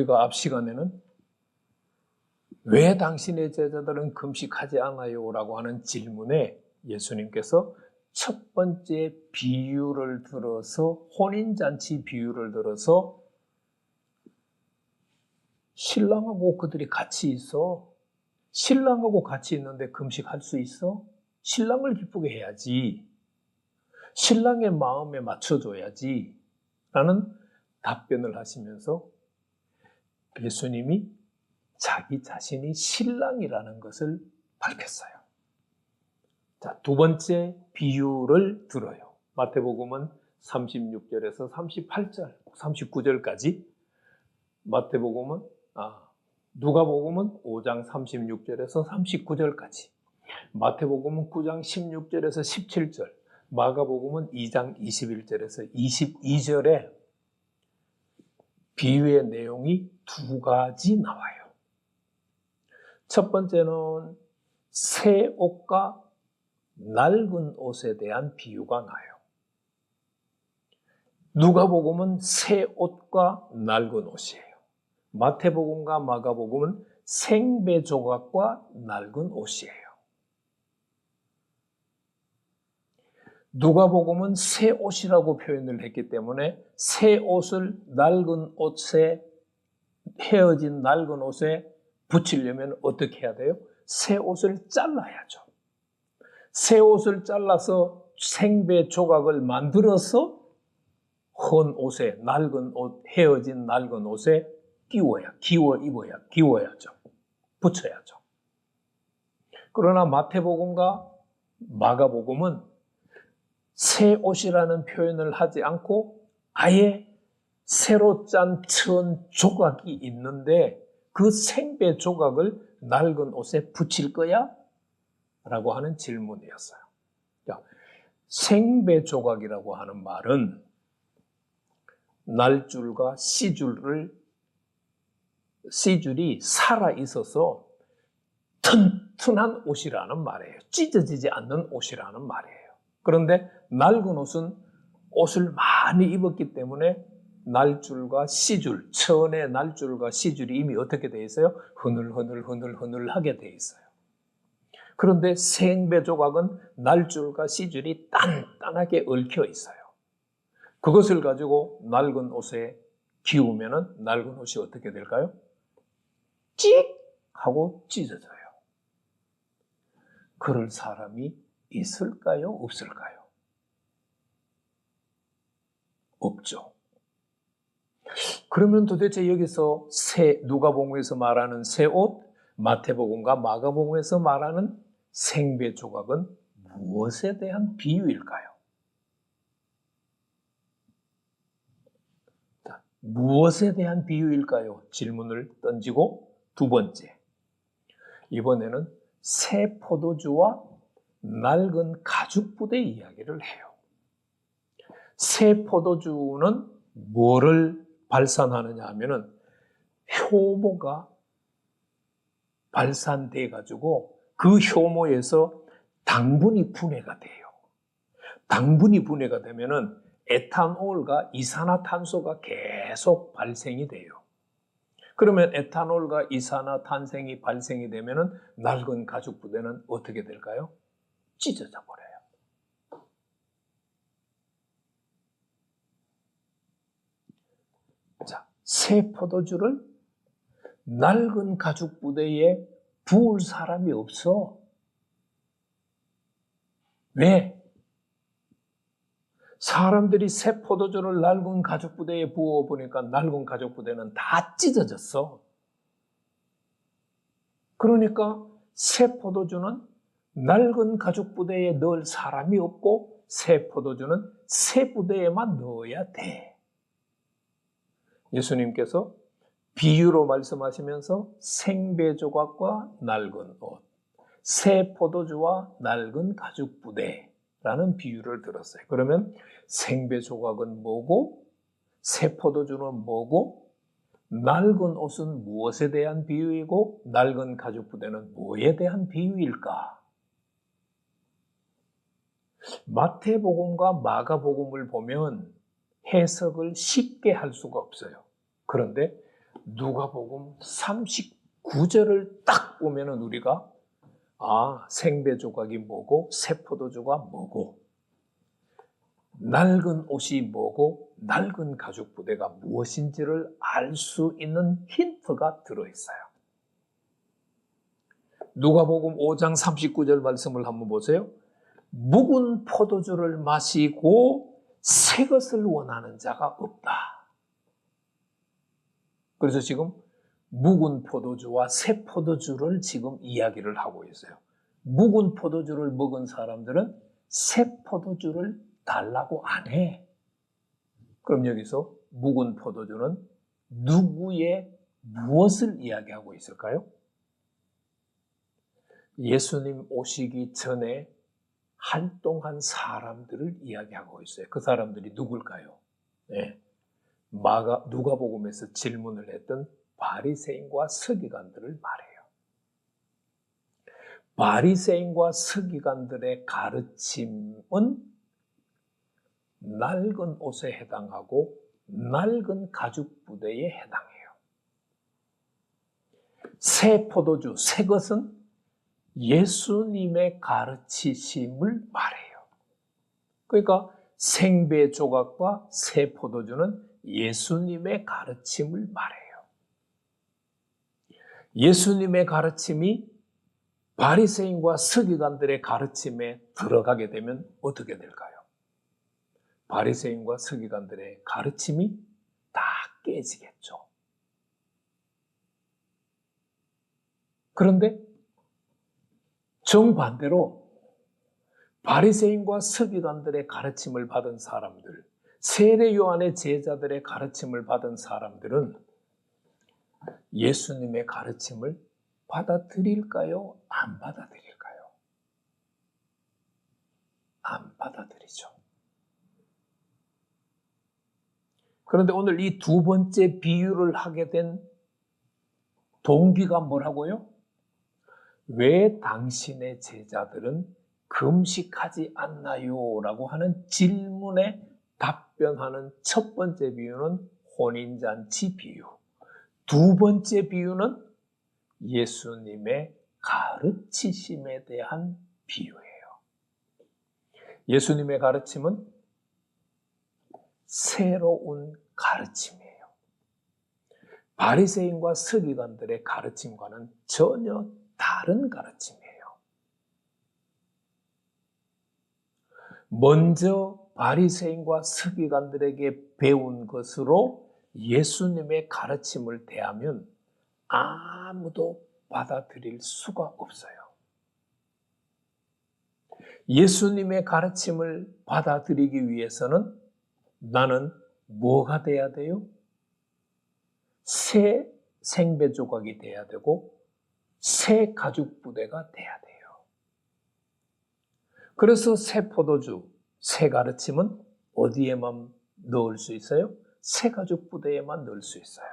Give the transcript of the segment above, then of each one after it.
우리가 앞 시간에는 왜 당신의 제자들은 금식하지 않아요? 라고 하는 질문에 예수님께서 첫 번째 비유를 들어서, 혼인잔치 비유를 들어서 신랑하고 그들이 같이 있어. 신랑하고 같이 있는데 금식할 수 있어? 신랑을 기쁘게 해야지. 신랑의 마음에 맞춰줘야지. 라는 답변을 하시면서 예수님이 자기 자신이 신랑이라는 것을 밝혔어요. 자, 두 번째 비유를 들어요. 마태복음은 36절에서 38절, 39절까지, 누가복음은 5장 36절에서 39절까지, 마태복음은 9장 16절에서 17절, 마가복음은 2장 21절에서 22절에 비유의 내용이 두 가지 나와요. 첫 번째는 새 옷과 낡은 옷에 대한 비유가 나요. 누가복음은 새 옷과 낡은 옷이에요. 마태복음과 마가복음은 생배 조각과 낡은 옷이에요. 누가복음은 새 옷이라고 표현을 했기 때문에 새 옷을 낡은 옷에, 헤어진 낡은 옷에 붙이려면 어떻게 해야 돼요? 새 옷을 잘라야죠. 새 옷을 잘라서 생배 조각을 만들어서 헌 옷에, 낡은 옷, 헤어진 낡은 옷에 끼워야죠. 붙여야죠. 그러나 마태복음과 마가복음은 새 옷이라는 표현을 하지 않고 아예 새로 짠 천 조각이 있는데 그 생배 조각을 낡은 옷에 붙일 거야? 라고 하는 질문이었어요. 생배 조각이라고 하는 말은 날줄과 씨줄이 살아있어서 튼튼한 옷이라는 말이에요. 찢어지지 않는 옷이라는 말이에요. 그런데 낡은 옷은 옷을 많이 입었기 때문에 날줄과 씨줄, 천의 날줄과 씨줄이 이미 어떻게 되어 있어요? 흐늘흐늘하게 되어 있어요. 그런데 생배 조각은 날줄과 씨줄이 단단하게 얽혀 있어요. 그것을 가지고 낡은 옷에 기우면 낡은 옷이 어떻게 될까요? 찍! 하고 찢어져요. 그럴 사람이 있을까요? 없을까요? 없죠. 그러면 도대체 여기서 누가복음에서 말하는 새 옷, 마태복음과 마가복음에서 말하는 생배 조각은 무엇에 대한 비유일까요? 무엇에 대한 비유일까요? 질문을 던지고 두 번째, 이번에는 새 포도주와 낡은 가죽 부대 이야기를 해요. 새 포도주는 뭐를 발산하느냐 하면은 효모가 발산돼 가지고 그 효모에서 당분이 분해가 돼요. 당분이 분해가 되면은 에탄올과 이산화탄소가 계속 발생이 돼요. 그러면 에탄올과 이산화탄소가 발생이 되면은 낡은 가죽 부대는 어떻게 될까요? 찢어져 버려요. 자, 새 포도주를 낡은 가죽 부대에 부을 사람이 없어. 왜? 사람들이 새 포도주를 낡은 가죽 부대에 부어보니까 낡은 가죽 부대는 다 찢어졌어. 그러니까 새 포도주는 낡은 가죽 부대에 넣을 사람이 없고 새 포도주는 새 부대에만 넣어야 돼. 예수님께서 비유로 말씀하시면서 생배 조각과 낡은 옷, 새 포도주와 낡은 가죽 부대라는 비유를 들었어요. 그러면 생배 조각은 뭐고, 새 포도주는 뭐고, 낡은 옷은 무엇에 대한 비유이고, 낡은 가죽 부대는 뭐에 대한 비유일까? 마태복음과 마가복음을 보면 해석을 쉽게 할 수가 없어요. 그런데 누가복음 39절을 딱 보면은 우리가 생배 조각이 뭐고 새 포도주가 뭐고 낡은 옷이 뭐고 낡은 가죽 부대가 무엇인지를 알 수 있는 힌트가 들어있어요. 누가복음 5장 39절 말씀을 한번 보세요. 묵은 포도주를 마시고 새 것을 원하는 자가 없다. 그래서 지금 묵은 포도주와 새 포도주를 지금 이야기를 하고 있어요. 묵은 포도주를 먹은 사람들은 새 포도주를 달라고 안 해. 그럼 여기서 묵은 포도주는 누구의 무엇을 이야기하고 있을까요? 예수님 오시기 전에 활동한 사람들을 이야기하고 있어요. 그 사람들이 누굴까요? 네. 누가복음에서 질문을 했던 바리새인과 서기관들을 말해요. 바리새인과 서기관들의 가르침은 낡은 옷에 해당하고 낡은 가죽 부대에 해당해요. 새 포도주, 새 것은 예수님의 가르치심을 말해요. 그러니까 생배 조각과 새 포도주는 예수님의 가르침을 말해요. 예수님의 가르침이 바리새인과 서기관들의 가르침에 들어가게 되면 어떻게 될까요? 바리새인과 서기관들의 가르침이 다 깨지겠죠. 그런데 정반대로 바리새인과 서기관들의 가르침을 받은 사람들, 세례 요한의 제자들의 가르침을 받은 사람들은 예수님의 가르침을 받아들일까요? 안 받아들일까요? 안 받아들이죠. 그런데 오늘 이 두 번째 비유를 하게 된 동기가 뭐라고요? 왜 당신의 제자들은 금식하지 않나요? 라고 하는 질문에 답변하는 첫 번째 비유는 혼인잔치 비유. 두 번째 비유는 예수님의 가르치심에 대한 비유예요. 예수님의 가르침은 새로운 가르침이에요. 바리새인과 서기관들의 가르침과는 전혀 다른 가르침이에요. 먼저 바리새인과 서기관들에게 배운 것으로 예수님의 가르침을 대하면 아무도 받아들일 수가 없어요. 예수님의 가르침을 받아들이기 위해서는 나는 뭐가 돼야 돼요? 새 생배 조각이 돼야 되고 새 가죽 부대가 돼야 돼요. 그래서 새 포도주, 새 가르침은 어디에만 넣을 수 있어요? 새 가죽 부대에만 넣을 수 있어요.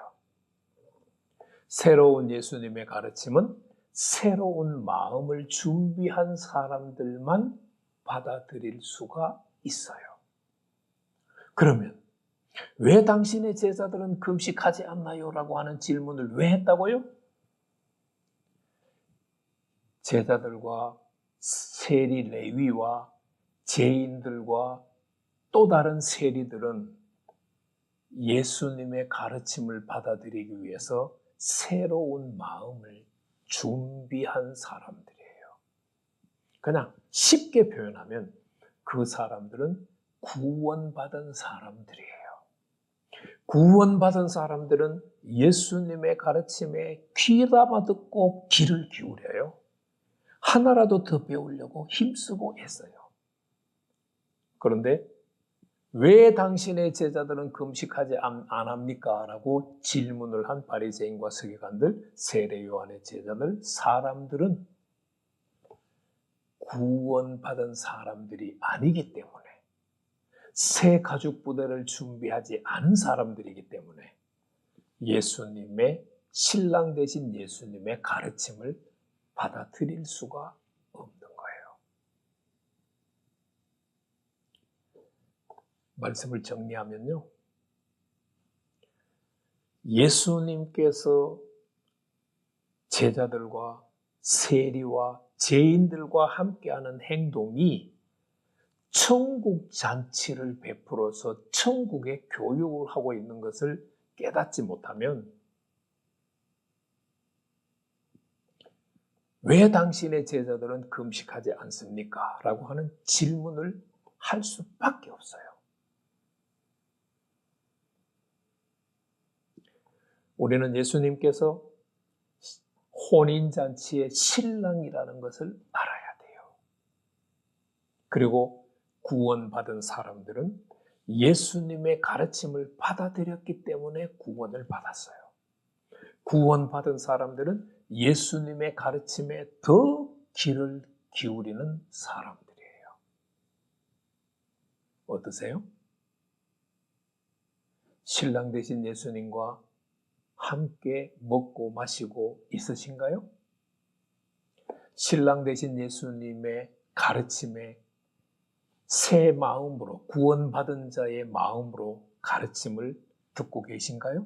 새로운 예수님의 가르침은 새로운 마음을 준비한 사람들만 받아들일 수가 있어요. 그러면 왜 당신의 제자들은 금식하지 않나요? 라고 하는 질문을 왜 했다고요? 제자들과 세리 레위와 죄인들과 또 다른 세리들은 예수님의 가르침을 받아들이기 위해서 새로운 마음을 준비한 사람들이에요. 그냥 쉽게 표현하면 그 사람들은 구원받은 사람들이에요. 구원받은 사람들은 예수님의 가르침에 귀담아 듣고 귀를 기울여요. 하나라도 더 배우려고 힘쓰고 애써요. 그런데 왜 당신의 제자들은 금식하지 안 합니까? 라고 질문을 한 바리새인과 서기관들, 세례 요한의 제자들, 사람들은 구원받은 사람들이 아니기 때문에 새 가죽 부대를 준비하지 않은 사람들이기 때문에 예수님의 신랑 되신 예수님의 가르침을 받아들일 수가 없는 거예요. 말씀을 정리하면요. 예수님께서 제자들과 세리와 죄인들과 함께하는 행동이 천국 잔치를 베풀어서 천국의 교육을 하고 있는 것을 깨닫지 못하면 왜 당신의 제자들은 금식하지 않습니까? 라고 하는 질문을 할 수밖에 없어요. 우리는 예수님께서 혼인잔치의 신랑이라는 것을 알아야 돼요. 그리고 구원받은 사람들은 예수님의 가르침을 받아들였기 때문에 구원을 받았어요. 구원받은 사람들은 예수님의 가르침에 더 귀를 기울이는 사람들이에요. 어떠세요? 신랑 되신 예수님과 함께 먹고 마시고 있으신가요? 신랑 되신 예수님의 가르침에 새 마음으로, 구원받은 자의 마음으로 가르침을 듣고 계신가요?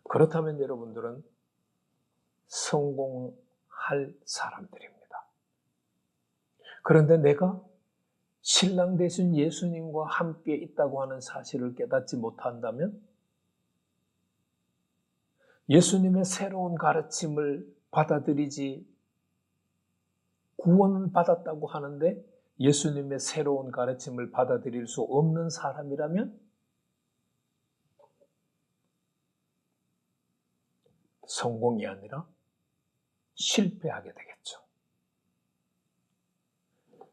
그렇다면 여러분들은 성공할 사람들입니다. 그런데 내가 신랑 되신 예수님과 함께 있다고 하는 사실을 깨닫지 못한다면 예수님의 새로운 가르침을 받아들이지 구원을 받았다고 하는데 예수님의 새로운 가르침을 받아들일 수 없는 사람이라면 성공이 아니라 실패하게 되겠죠.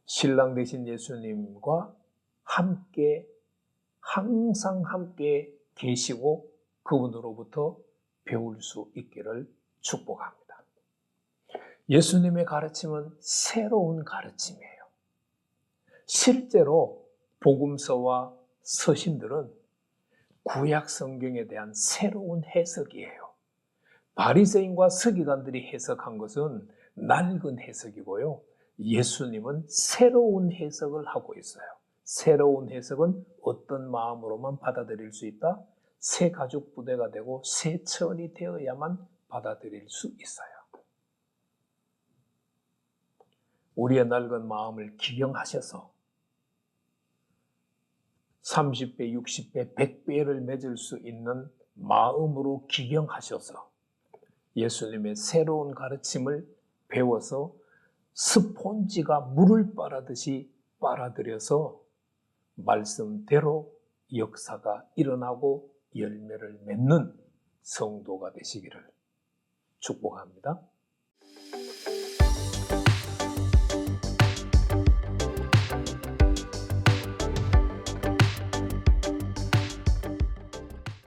신랑 되신 예수님과 함께 항상 함께 계시고 그분으로부터 배울 수 있기를 축복합니다. 예수님의 가르침은 새로운 가르침이에요. 실제로 복음서와 서신들은 구약 성경에 대한 새로운 해석이에요. 바리새인과 서기관들이 해석한 것은 낡은 해석이고요. 예수님은 새로운 해석을 하고 있어요. 새로운 해석은 어떤 마음으로만 받아들일 수 있다? 새 가죽 부대가 되고 새 천이 되어야만 받아들일 수 있어요. 우리의 낡은 마음을 기경하셔서 30배, 60배, 100배를 맺을 수 있는 마음으로 기경하셔서 예수님의 새로운 가르침을 배워서 스폰지가 물을 빨아듯이 빨아들여서 말씀대로 역사가 일어나고 열매를 맺는 성도가 되시기를 축복합니다.